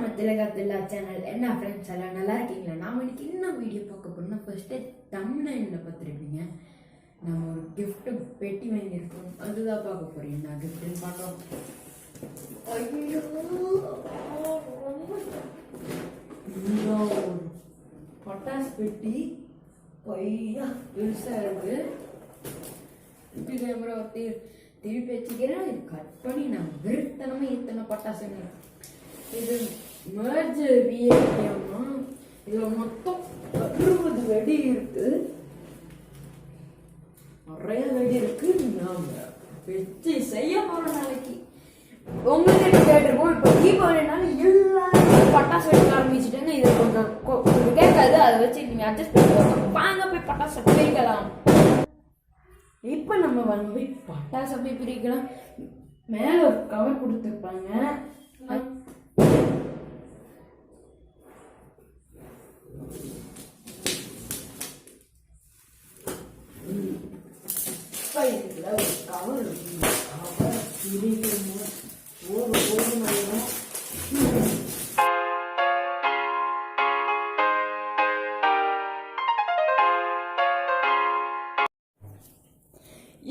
நம்ம திலகத்தில்லா சேனல். என்ன ஃப்ரெண்ட்ஸ் எல்லாம் நல்லா இருக்கீங்களா? நாம இன்னைக்கு என்ன வீடியோ பார்க்க போறோம்னா, ஃபர்ஸ்ட்டு தம்ப்நெயில்ல பார்த்துருப்பீங்க, நம்ம ஒரு கிஃப்ட் பெட்டி வாங்கியிருக்கோம். அதுதான் பார்க்க போறீங்க. நான் கிஃப்ட்னு பார்க்க பட்டாசு பெட்டி பையா பெருசா இருக்கு. கேமரா திருப்பி வச்சுக்கிறேன். இது கட் பண்ணி நான் விருத்தனமா இத்தனை பட்டாசுங்க. இது மேர்ஜ் விஏடிஎம்மா. இதுல மொத்தம் 60 வெடி இருக்கு. நிறைய வெடி இருக்கு. நாம வச்சு செய்ய போற நாளைக்கு உங்களுக்கு கேட்டிருக்கோம். இப்போ தீபாவளினால எல்லாரும் பட்டாசு வெடிக்க ஆரம்பிச்சுட்டாங்க. இது கொஞ்சம் கேட்காது. அதை வச்சு நீங்க அட்ஜஸ்ட் பண்ணிக்கோங்க. வாங்க போய் பட்டாசு பிரிக்கலாம். இப்போ நம்ம வந்து பட்டாசு போய் பிரிக்கலாம். மேல ஒரு கவர் கொடுத்துருப்பாங்க. இதுல ஒரு கவர்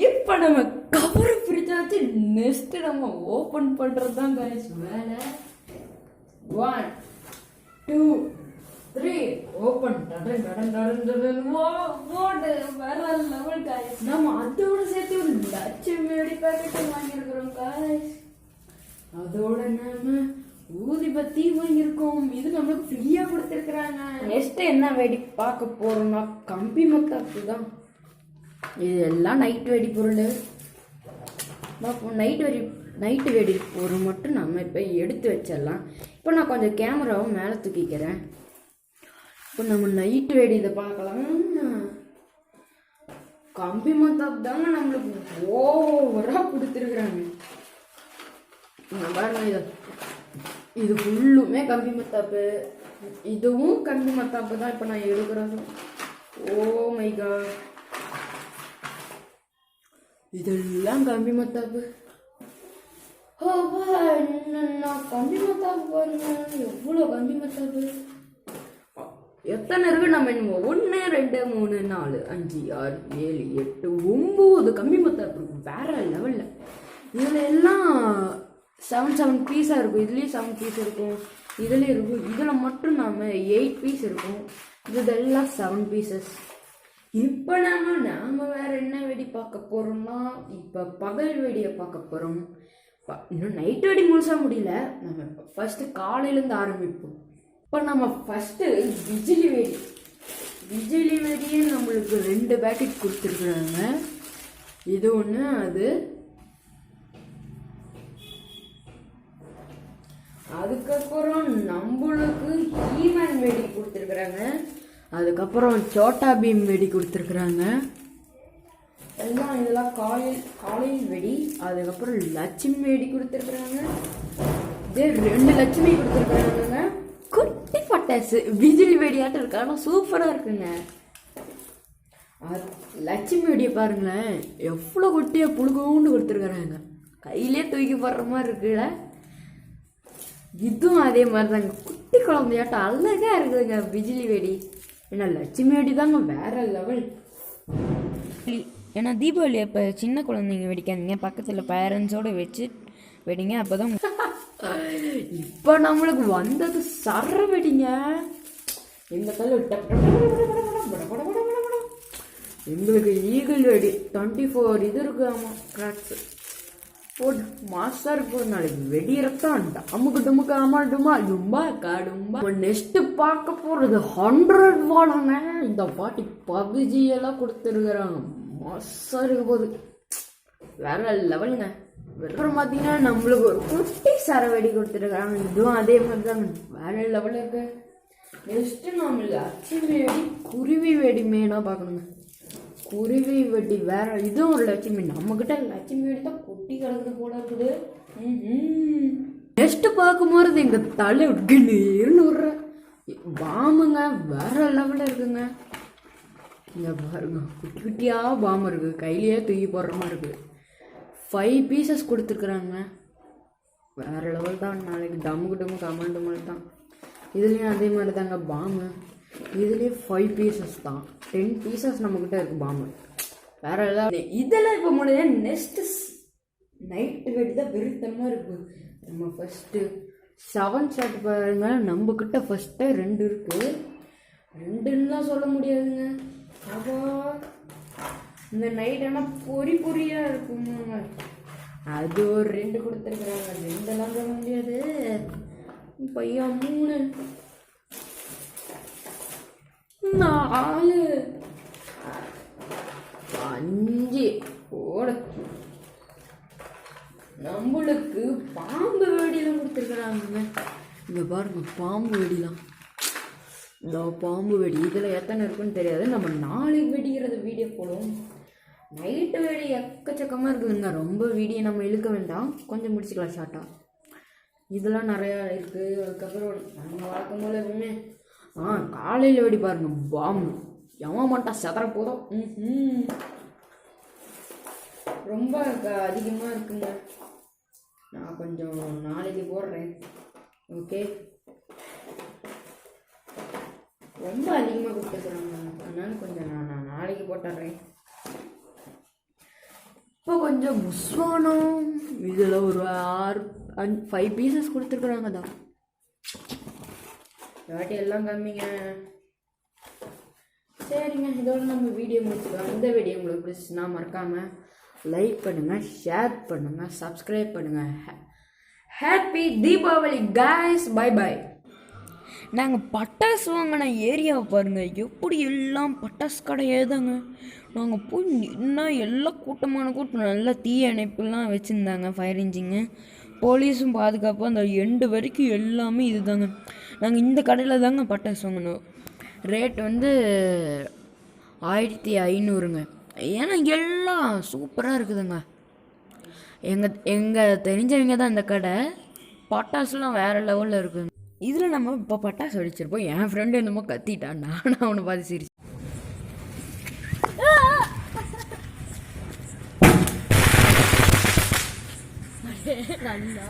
இப்ப நம்ம கவர் பிரிச்சாச்சு. நெக்ஸ்ட் நம்ம ஓபன் பண்றதுதான் गाइस வேலை. 1 2 3 ஓபன். வேற லெவல் गाइस. நம்ம அதோட சேர்த்து ஒரு லட்சம் வெடி பாக்கெட் வாங்கியிருக்கிறோம் गाइस. அதோட நாம ஊதிபத்தி வாங்கியிருக்கோம். இது நம்மளுக்கு ஃப்ரீயா கொடுத்துருக்காங்க. நெக்ஸ்ட் என்ன வெடி பார்க்க போறோம்னா கம்பி மத்தாப்பு தான். இது எல்லாம் நைட் வெடி பொருள். நைட்டு வெடி பொருள் மட்டும் நம்ம இப்போ எடுத்து வச்சிடலாம். இப்போ நான் கொஞ்சம் கேமராவும் மேலே தூக்கிக்கிறேன். இப்போ நம்ம நைட்டு வெடி இதை பார்க்கலாம். கம்பி மத்தாப்பு தாங்க நம்மளுக்கு ஓவராக கொடுத்துருக்குறாங்க. பாருங்க, இது ஃபுல்லுமே கம்பி மத்தாப்பு. இதுவும் கம்பி மத்தாப்பு தான் இப்போ நான் எடுக்கிறது. ஓ மை காட், இதெல்லாம் கம்பி மத்தாப்பு. கம்பி மத்தாப்பு பாருங்க, எவ்வளோ கம்பி மத்தாப்பு. எத்தனை இருக்கு? நம்ம 1 2 3 4 5 6 7 8 9 கம்பி மத்தாப்பு இருக்கும். வேற லெவல்ல. இதுல எல்லாம் 7 பீஸா இருக்கும். இதுலயும் 7 பீஸ் இருக்கும். இதுலயும் இருக்கும். இதுல மட்டும் நாம 8 பீஸ் இருக்கும். இதெல்லாம் 7 பீசஸ். இப்போ நாம வேற என்ன வெடி பார்க்க போறோம்னா, இப்போ பகல் வெடியை பார்க்க போறோம். இன்னும் நைட் வெடி முழுசா முடியல. நம்ம ஃபர்ஸ்ட் காலையிலேருந்து ஆரம்பிப்போம். இப்போ நம்ம ஃபர்ஸ்ட் விஜிலி வெடியே நம்மளுக்கு 2 பேக்கெட் கொடுத்துருக்குறாங்க. இது ஒன்று. அதுக்கப்புறம் நம்மளுக்கு ஹீமன் வெடி கொடுத்துருக்குறாங்க. அதுக்கப்புறம் சோட்டா பீம் வெடி கொடுத்துருக்குறாங்க. எல்லாம் இதெல்லாம் காலையில் வெடி. அதுக்கப்புறம் லட்சுமி வெடி கொடுத்துருக்குறாங்க. இதே 2 லட்சுமி கொடுத்துருக்குறாங்க. குட்டி பட்டாசு விஜிலி வெடியாட்டம் இருக்கு. ஆனால் சூப்பராக இருக்குங்க. லட்சுமி வெடியை பாருங்களேன், எவ்வளோ குட்டியாக புழுகோண்டு கொடுத்துருக்குறாங்க. கையிலே தூக்கி போடுற மாதிரி இருக்குல்ல. இதுவும் அதே மாதிரி தாங்க, குட்டி குழந்தையாட்டம் அழகா இருக்குதுங்க விஜிலி வெடி. ஏன்னா லட்சுமி வெடி தாங்க வேற லெவல். ஏன்னா தீபாவளி அப்போ சின்ன குழந்தைங்க வெடிக்காதீங்க, பக்கத்தில் பேரண்ட்ஸோடு வச்சு வெடிங்க. அப்போ தான். இப்போ நம்மளுக்கு வந்தது சர வெடிங்க. எங்களுக்கு ஈகிள் வெடி 24 இது இருக்கு. ஆமாம், கிராக்ஸ் போட்டு மாசா இருக்கும். நாளைக்கு வெடிறத்தான் அமுக்கு டுமுக்கு அமல் டுமா டும்பா காடும்பா. நெக்ஸ்ட் பார்க்க போறது 100 வாழங்க. இந்த பாட்டி பப்ஜி எல்லாம் கொடுத்துருக்குறாங்க. மாசா இருக்க போகுது. வேற லெவலுங்க. அப்புறம் பார்த்தீங்கன்னா நம்மளுக்கு ஒரு குட்டி சரவெடி கொடுத்துருக்குறாங்க. இதுவும் அதே மாதிரி தாங்க வேற லெவலில் இருக்கு. நெக்ஸ்ட் நம்ம லட்சுமி வெடி குருவி வெடி மெயினாக பார்க்கணுங்க. குருவி வெடி வேற. இதுவும் ஒரு லட்சுமி. நம்ம கிட்ட லட்சுமி வெடி தான் கொட்டி கிடக்குது போல இருக்குது. நெக்ஸ்ட் பார்க்கும்போது எங்க தலை விடுற பாம்புங்க வேற லெவலில் இருக்குங்க. இங்க பாருங்க, குட்டி குட்டியா பாம்பு இருக்கு. கையிலேயே தூக்கி போடுற மாதிரி இருக்கு. 5 பீசஸ் கொடுத்துருக்குறாங்க. வேறு லெவல் தான். நாளைக்கு டமுக்கு டமுக்கு அமாண்டுமல் தான். இதுலேயும் அதே மாதிரி தாங்க பாம்பு. இதுலேயும் 5 பீசஸ் தான். 10 பீசஸ் நம்மக்கிட்ட இருக்குது பாம்பு. வேறு எல்லாம் இதெல்லாம் இப்போ முடியாது. நெக்ஸ்ட்டு நைட்டு வெடி தான் வெறித்தனமாக இருக்குது. நம்ம ஃபஸ்ட்டு 7 ஷாட் பாருங்க. நம்மக்கிட்ட ஃபஸ்ட்டு 2 இருக்குது. 2ன்னுலாம் சொல்ல முடியாதுங்க. அப்போ இந்த நைட் ஆனால் பொறியாக இருக்குங்க. அது ஒரு 2 கொடுத்துருக்குறாங்க. 2எல்லாம் சொல்ல முடியாது. பையன் 3 4 5 ஓட. நம்மளுக்கு பாம்பு வெடிலாம் கொடுத்துருக்குறாங்க. இங்கே பாருங்க பாம்பு வெடிலாம். இந்த பாம்பு வெடி இதில் எத்தனை இருக்குன்னு தெரியாது. நம்ம நாளைக்கு வெடிக்கிறது வீடியோ போடுவோம். நைட்டு வெடி எக்கச்சக்கமாக இருக்குதுங்க. ரொம்ப வீடியோ நம்ம இழுக்க வேண்டாம், கொஞ்சம் முடிச்சுக்கலாம் ஷார்ட்டாக. இதெல்லாம் நிறையா இருக்குது. அதுக்கப்புறம் நம்ம வழக்கம் போல் எப்பவுமே காலையில் வெடி பாருங்க. பாம்பு எவன் மாட்டான் செதற போதும். ரொம்ப அதிகமாக இருக்குங்க. நான் கொஞ்சம் நாளைக்கு போடுறேன். ஓகே, ரொம்ப அதிகமாக கொடுத்துருக்குறாங்க. அதனால கொஞ்சம் நான் நாளைக்கு போட்டுடுறேன். இப்போ கொஞ்சம் புஸ்வானம் இதில் ஒரு 5 பீசஸ் கொடுத்துருக்குறாங்க தான். வாட்டி எல்லாம் கம்மிங்க. சரிங்க, இதோட நம்ம வீடியோ முடிச்சுக்கலாம். இந்த வீடியோ உங்களுக்கு பிடிச்சுன்னா மறக்காமல் லைக் பண்ணுங்கள், ஷேர் பண்ணுங்கள், சப்ஸ்கிரைப் பண்ணுங்கள். Happy Deepavali guys. Bye bye. நாங்கள் பட்டாசு வாங்கின ஏரியாவை பாருங்கள். எப்படி எல்லாம் பட்டாசு கடையே தாங்க. நாங்கள் போய் இன்னும் எல்லாம் கூட்டமான கூட்டம். நல்லா தீய அணைப்புலாம் வச்சுருந்தாங்க. ஃபயர் இன்ஜின்னு, போலீஸும் பாதுகாப்பு. அந்த எண்டு வரைக்கும் எல்லாமே இது தாங்க. நாங்கள் இந்த கடையில் தாங்க பட்டாசு வாங்கினோம். ரேட் வந்து 1500ங்க. ஏன்னா எல்லாம் சூப்பராக இருக்குதுங்க. எங்கள் தெரிஞ்சவங்க தான் இந்த கடை. பட்டாசுலாம் வேறு லெவலில் இருக்குதுங்க. இதில் நம்ம இப்போ பட்டாசு வெடிச்சிருப்போம். என் ஃப்ரெண்டு என்னமோ கத்திட்டான். நான் அவனை பார்த்து சிரிச்சு நல்லா